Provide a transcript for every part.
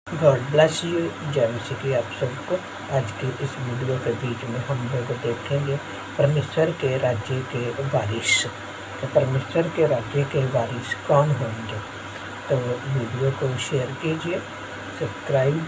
God bless you. जय मसीह की आप सबको। आज की इस वीडियो के बीच में हम लोग देखेंगे परमेश्वर के राज्य के वारिस। तो परमेश्वर के राज्य के वारिस कौन होंगे। तो वीडियो को शेयर कीजिए, सब्सक्राइब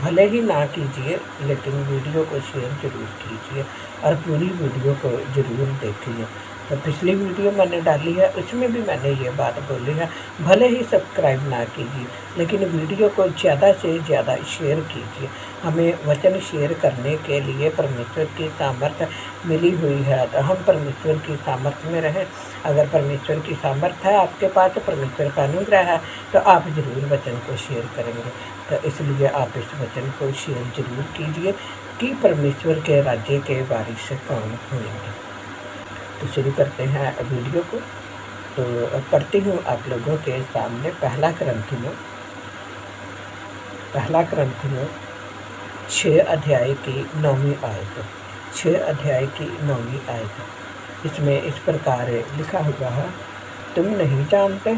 भले ही ना कीजिए लेकिन वीडियो को शेयर ज़रूर कीजिए और पूरी वीडियो को ज़रूर देखिए। तो पिछली वीडियो मैंने डाली है, उसमें भी मैंने ये बात बोली है, भले ही सब्सक्राइब ना कीजिए लेकिन वीडियो को ज़्यादा से ज़्यादा शेयर कीजिए। हमें वचन शेयर करने के लिए परमेश्वर की सामर्थ्य मिली हुई है, तो हम परमेश्वर की सामर्थ्य में रहें। अगर परमेश्वर की सामर्थ्य है आपके पास, परमेश्वर का अनुग्रह है, तो आप ज़रूर वचन को शेयर करेंगे। तो इसलिए आप इस वचन को शेयर ज़रूर कीजिए कि परमेश्वर के राज्य के वारिस कौन होंगे। तो शुरू करते हैं वीडियो को। तो पढ़ती हूँ आप लोगों के सामने पहला क्रंथियों 6 अध्याय की 9वीं आयत। 6 अध्याय की 9वीं आयत। इसमें इस प्रकार लिखा हुआ है, तुम नहीं जानते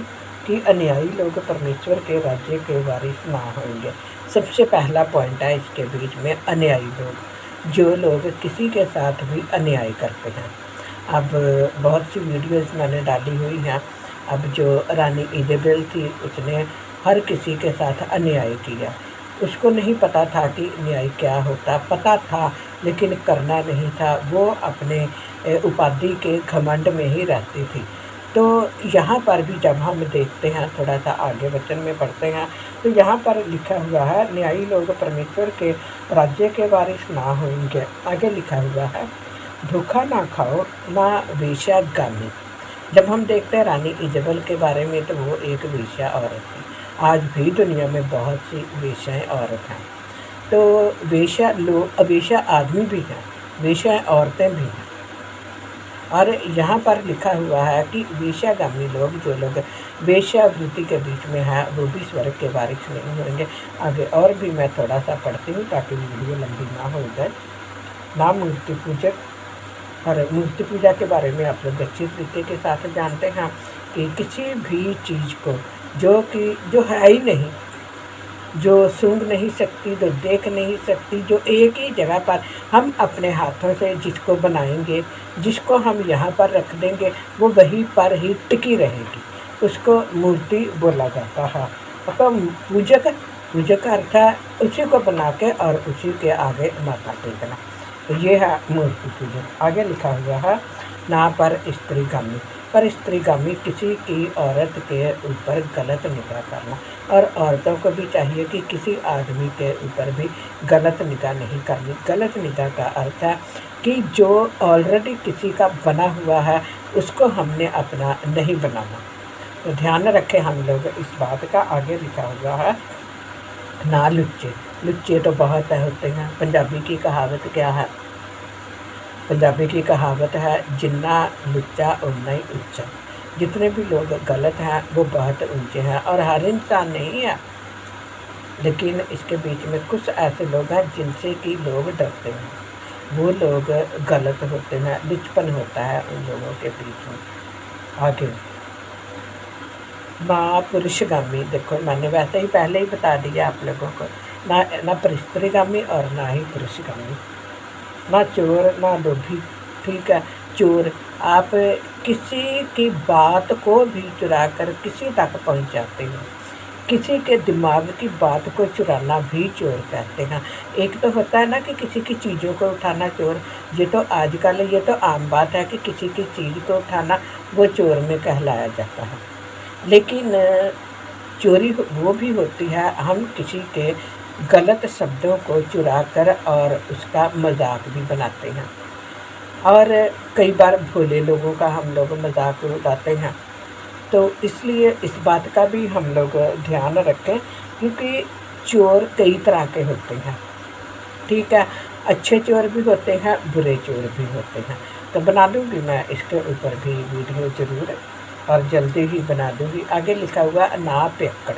कि अन्यायी लोग परमेश्वर के राज्य के वारिस ना होंगे। सबसे पहला पॉइंट है इसके बीच में, अन्यायी लोग, जो लोग किसी के साथ भी अन्याय करते हैं। अब बहुत सी वीडियोस मैंने डाली हुई हैं। अब जो रानी इजेबेल थी, उसने हर किसी के साथ अन्याय किया। उसको नहीं पता था कि न्याय क्या होता, पता था लेकिन करना नहीं था। वो अपने उपाधि के घमंड में ही रहती थी। तो यहाँ पर भी जब हम देखते हैं, थोड़ा सा आगे वचन में पढ़ते हैं, तो यहाँ पर लिखा हुआ है, न्यायी लोग परमेश्वर के राज्य के वारिस ना होंगे। आगे लिखा हुआ है, धोखा ना खाओ ना वेश्यागामी। जब हम देखते हैं रानी इजेबेल के बारे में, तो वो एक वेश्या औरत थी। आज भी दुनिया में बहुत सी वेश्याएँ औरत हैं। तो वेश्या आदमी भी हैं, वेश्या औरतें भी हैं। और यहाँ पर लिखा हुआ है कि वेश्यागामी लोग, जो लोग वेश्यावृत्ति के बीच में हैं, वो भी स्वर्ग के वारिस नहीं होंगे। आगे और भी मैं थोड़ा सा पढ़ती हूँ ताकि वीडियो लंबी ना हो जाए। ना मूर्ति पूजक, और मूर्ति पूजा के बारे में आप लोग अच्छी तरीके के साथ जानते हैं कि किसी भी चीज़ को जो है ही नहीं, जो सूंघ नहीं सकती, जो देख नहीं सकती, जो एक ही जगह पर हम अपने हाथों से जिसको बनाएंगे, जिसको हम यहाँ पर रख देंगे, वो वहीं पर ही टिकी रहेगी, उसको मूर्ति बोला जाता है। तो पूजक अर्थ है उसी को बना के और उसी के आगे माथा टेकना। तो ये है मूर्ति पूजक। आगे लिखा हुआ है, ना पर स्त्रीगामी किसी की औरत के ऊपर गलत निगाह करना। और औरतों को भी चाहिए कि किसी आदमी के ऊपर भी गलत निगाह नहीं करनी। गलत निगाह का अर्थ है कि जो ऑलरेडी किसी का बना हुआ है, उसको हमने अपना नहीं बनाना। तो ध्यान रखें हम लोग इस बात का। आगे लिखा हुआ है, ना लुच्चे तो बहुत होते हैं। पंजाबी की कहावत क्या है? पंजाबी की कहावत है, जिन्ना लुच्चा उन्ना ही ऊंचा। जितने भी लोग गलत हैं वो बहुत ऊंचे हैं, और हर इंसान नहीं है, लेकिन इसके बीच में कुछ ऐसे लोग हैं जिनसे कि लोग डरते हैं। वो लोग गलत होते हैं, लुचपन होता है उन लोगों के बीच में। आगे, ना पुरुषगामी। देखो, मैंने वैसे ही पहले ही बता दिया आप लोगों को, ना स्त्रीगामी और ना ही पुरुषगामी। ना चोर ना लोभी। ठीक है, चोर, आप किसी की बात को भी चुरा कर किसी तक पहुंचाते हो। किसी के दिमाग की बात को चुराना भी चोर कहते हैं। एक तो होता है ना कि किसी की चीज़ों को उठाना चोर, ये तो आजकल ये तो आम बात है कि किसी की चीज़ को उठाना वो चोर में कहलाया जाता है। लेकिन चोरी वो भी होती है, हम किसी के गलत शब्दों को चुरा कर और उसका मजाक भी बनाते हैं। और कई बार भोले लोगों का हम लोग मजाक उड़ाते हैं। तो इसलिए इस बात का भी हम लोग ध्यान रखें, क्योंकि चोर कई तरह के होते हैं। ठीक है, अच्छे चोर भी होते हैं, बुरे चोर भी होते हैं। तो बना दूँगी मैं इसके ऊपर भी वीडियो ज़रूर, और जल्दी ही बना दूँगी। आगे लिखा हुआ, ना पियक्कड़,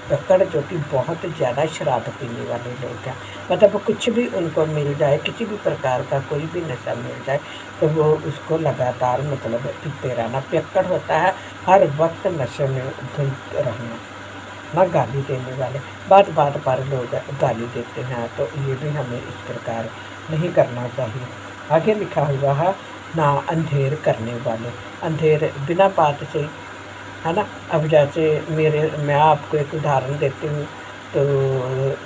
जो कि बहुत ज़्यादा शराब पीने वाले लोग हैं। मतलब कुछ भी उनको मिल जाए, किसी भी प्रकार का कोई भी नशा मिल जाए, तो वो उसको लगातार मतलब पीते रहना। पियक्कड़ होता है हर वक्त नशे में धुत रहना। ना गाली देने वाले, बात बात पर लोग गाली देते हैं, तो ये भी हमें इस प्रकार नहीं करना चाहिए। आगे लिखा हुआ है, ना अंधेर करने वाले, अंधेर बिना बात से, है ना। अब जैसे मैं आपको एक उदाहरण देती हूँ। तो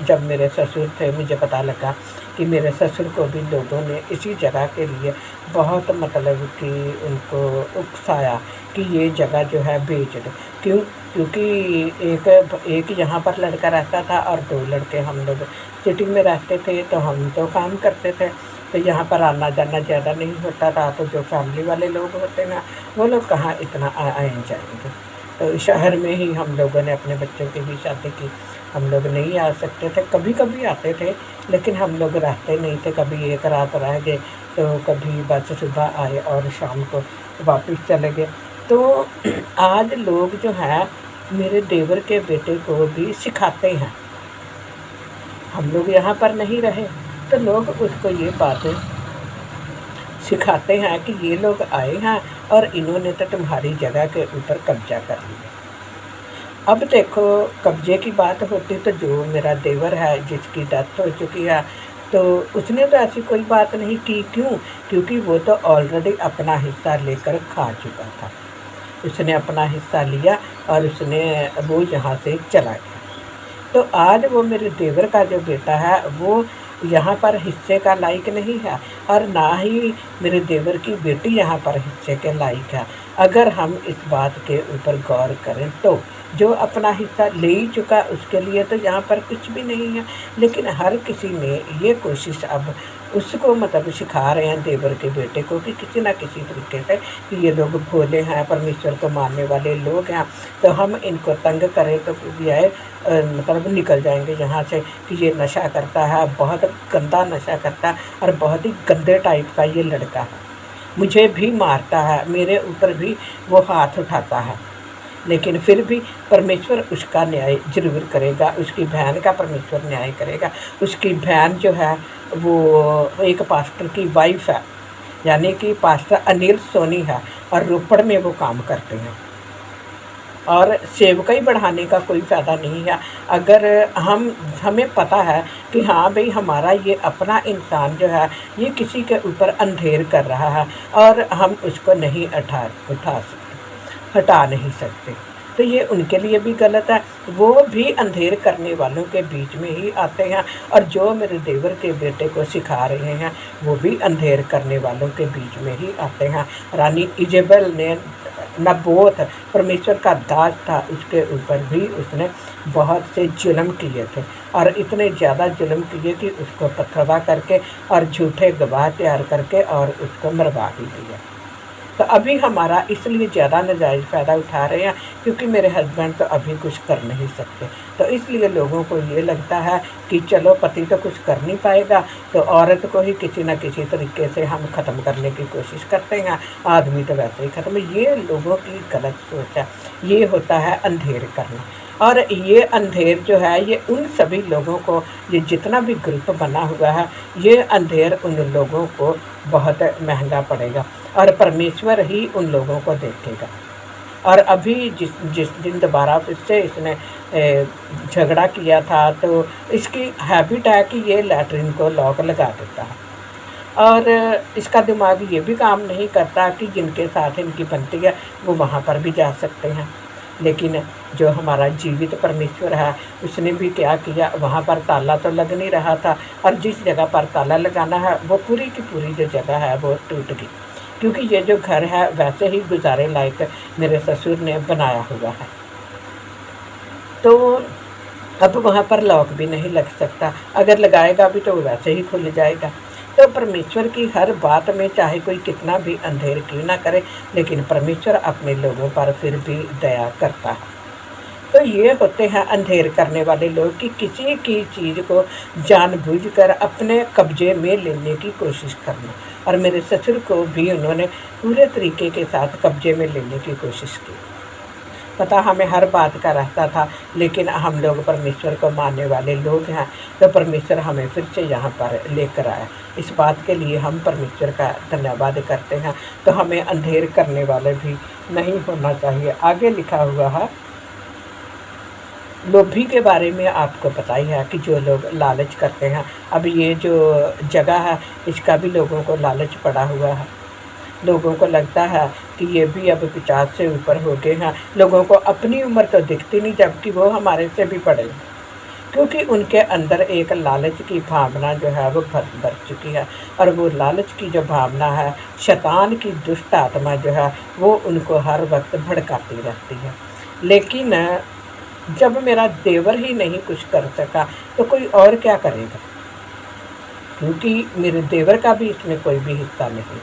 जब मेरे ससुर थे, मुझे पता लगा कि मेरे ससुर को भी लोगों ने इसी जगह के लिए बहुत मतलब कि उनको उकसाया कि ये जगह जो है बेच दो। क्यों? क्योंकि एक एक यहाँ पर लड़का रहता था और 2 लड़के हम लोग सिटी में रहते थे, तो हम तो काम करते थे, तो यहाँ पर आना जाना ज़्यादा नहीं होता था। तो जो फैमिली वाले लोग होते हैं वो लोग कहाँ इतना आए जाएंगे। तो शहर में ही हम लोगों ने अपने बच्चों की भी शादी की। हम लोग नहीं आ सकते थे, कभी कभी आते थे, लेकिन हम लोग रहते नहीं थे। कभी एक रात रह गए, तो कभी बस सुबह आए और शाम को वापस चले गए। तो आज लोग जो है मेरे देवर के बेटे को भी सिखाते हैं। हम लोग यहाँ पर नहीं रहे, तो लोग उसको ये बातें सिखाते हैं कि ये लोग आए हैं और इन्होंने तो तुम्हारी जगह के ऊपर कब्जा कर लिया। अब देखो, कब्जे की बात होती तो जो मेरा देवर है जिसकी डेथ हो चुकी है, तो उसने तो ऐसी कोई बात नहीं की। क्यों? क्योंकि वो तो ऑलरेडी अपना हिस्सा लेकर खा चुका था। उसने अपना हिस्सा लिया और वो यहाँ से चला गया। तो आज वो मेरे देवर का जो बेटा है वो यहाँ पर हिस्से का लायक नहीं है, और ना ही मेरे देवर की बेटी यहाँ पर हिस्से के लायक है। अगर हम इस बात के ऊपर गौर करें तो जो अपना हिस्सा ले ही चुका उसके लिए तो यहाँ पर कुछ भी नहीं है। लेकिन हर किसी ने ये कोशिश अब उसको मतलब सिखा रहे हैं देवर के बेटे को कि किसी ना किसी तरीके से कि ये लोग भोले हैं, परमेश्वर को मानने वाले लोग हैं, तो हम इनको तंग करें तो ये मतलब निकल जाएंगे यहाँ से कि ये नशा करता है, बहुत गंदा नशा करता है और बहुत ही गंदे टाइप का ये लड़का है। मुझे भी मारता है, मेरे ऊपर भी वो हाथ उठाता है, लेकिन फिर भी परमेश्वर उसका न्याय जरूर करेगा। उसकी बहन का परमेश्वर न्याय करेगा। उसकी बहन जो है वो एक पास्टर की वाइफ है, यानी कि पास्टर अनिल सोनी है, और रोपड़ में वो काम करते हैं। और सेवकाई बढ़ाने का कोई फ़ायदा नहीं है। अगर हमें पता है कि हाँ भाई हमारा ये अपना इंसान जो है ये किसी के ऊपर अंधेर कर रहा है और हम उसको नहीं हटा नहीं सकते, तो ये उनके लिए भी गलत है। वो भी अंधेर करने वालों के बीच में ही आते हैं, और जो मेरे देवर के बेटे को सिखा रहे हैं वो भी अंधेर करने वालों के बीच में ही आते हैं। रानी इजेबेल ने नबोत परमेश्वर का दास था, उसके ऊपर भी उसने बहुत से जुल्म किए थे, और इतने ज़्यादा जुल्म किए कि उसको पथरवा करके और झूठे गवाह तैयार करके और उसको मरवा ही दिया। तो अभी हमारा इसलिए ज़्यादा नाजायज़ फ़ायदा उठा रहे हैं क्योंकि मेरे हस्बैंड तो अभी कुछ कर नहीं सकते। तो इसलिए लोगों को ये लगता है कि चलो पति तो कुछ कर नहीं पाएगा, तो औरत को ही किसी न किसी तरीके से हम ख़त्म करने की कोशिश करते हैं, आदमी तो वैसे ही ख़त्म। ये लोगों की गलत सोच है, ये होता है अंधेर करना। और ये अंधेर जो है ये उन सभी लोगों को, ये जितना भी ग्रुप बना हुआ है, ये अंधेर उन लोगों को बहुत महंगा पड़ेगा और परमेश्वर ही उन लोगों को देखेगा। और अभी जिस दिन दोबारा फिर से इसने झगड़ा किया था, तो इसकी हैबिट है कि ये लैट्रिन को लॉक लगा देता है, और इसका दिमाग ये भी काम नहीं करता कि जिनके साथ इनकी बनती है वो वहाँ पर भी जा सकते हैं। लेकिन जो हमारा जीवित परमेश्वर है उसने भी क्या किया, वहाँ पर ताला तो लग नहीं रहा था, और जिस जगह पर ताला लगाना है वो पूरी की पूरी जो जगह है वो टूट गई, क्योंकि ये जो घर है वैसे ही गुजारे लायक मेरे ससुर ने बनाया हुआ है। तो अब वहाँ पर लॉक भी नहीं लग सकता, अगर लगाएगा भी तो वैसे ही खुल जाएगा। तो परमेश्वर की हर बात में चाहे कोई कितना भी अंधेर क्यों ना करे, लेकिन परमेश्वर अपने लोगों पर फिर भी दया करता है। तो ये होते हैं अंधेर करने वाले लोग कि किसी की चीज़ को जानबूझकर अपने कब्जे में लेने की कोशिश करना, और मेरे ससुर को भी उन्होंने पूरे तरीके के साथ कब्जे में लेने की कोशिश की। पता हमें हर बात का रहता था, लेकिन हम लोग परमेश्वर को मानने वाले लोग हैं, तो परमेश्वर हमें फिर से यहाँ पर लेकर आया। इस बात के लिए हम परमेश्वर का धन्यवाद करते हैं। तो हमें अंधेर करने वाले भी नहीं होना चाहिए। आगे लिखा हुआ है, लोभी के बारे में आपको पता ही है कि जो लोग लालच करते हैं। अब ये जो जगह है इसका भी लोगों को लालच पड़ा हुआ है। लोगों को लगता है कि ये भी अब 50 से ऊपर हो गए हैं। लोगों को अपनी उम्र तो दिखती नहीं, जबकि वो हमारे से भी बड़े हैं, क्योंकि उनके अंदर एक लालच की भावना जो है वो भर चुकी है। और वो लालच की जो भावना है, शैतान की दुष्ट आत्मा जो है वो उनको हर वक्त भड़काती रहती है। लेकिन जब मेरा देवर ही नहीं कुछ कर सका तो कोई और क्या करेगा, क्योंकि मेरे देवर का भी इसमें कोई भी हिस्सा नहीं।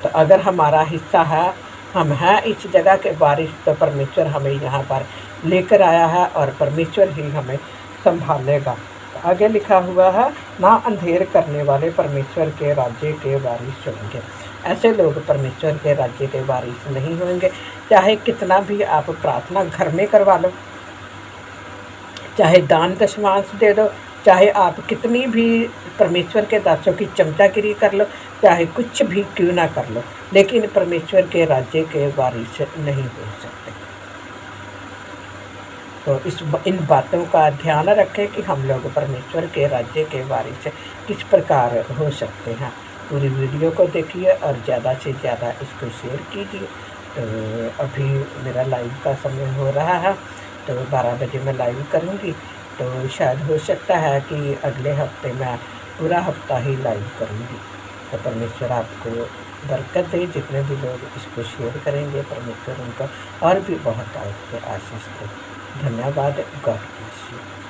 तो अगर हमारा हिस्सा है, हम हैं इस जगह के वारिस, तो परमेश्वर हमें यहाँ पर लेकर आया है और परमेश्वर ही हमें संभालेगा। तो आगे लिखा हुआ है, ना अंधेर करने वाले परमेश्वर के राज्य के वारिस होंगे। ऐसे लोग परमेश्वर के राज्य के वारिस नहीं होंगे। चाहे कितना भी आप प्रार्थना घर में करवा लो, चाहे दान दशमांश दे दो, चाहे आप कितनी भी परमेश्वर के दासों की चमचागिरी कर लो, चाहे कुछ भी क्यों ना कर लो, लेकिन परमेश्वर के राज्य के वारिस नहीं हो सकते। तो इन बातों का ध्यान रखें कि हम लोग परमेश्वर के राज्य के वारिस किस प्रकार हो सकते हैं। पूरी वीडियो को देखिए और ज़्यादा से ज़्यादा इसको शेयर कीजिए। तो अभी मेरा लाइव का समय हो रहा है, तो 12 बजे मैं लाइव करूँगी। तो शायद हो सकता है कि अगले हफ्ते मैं पूरा हफ्ता ही लाइव करूँगी। तो परमेश्वर आपको बरकत दे। जितने भी लोग इसको शेयर करेंगे, परमेश्वर उनको और भी बहुत से आशीष दे। धन्यवाद। God bless you.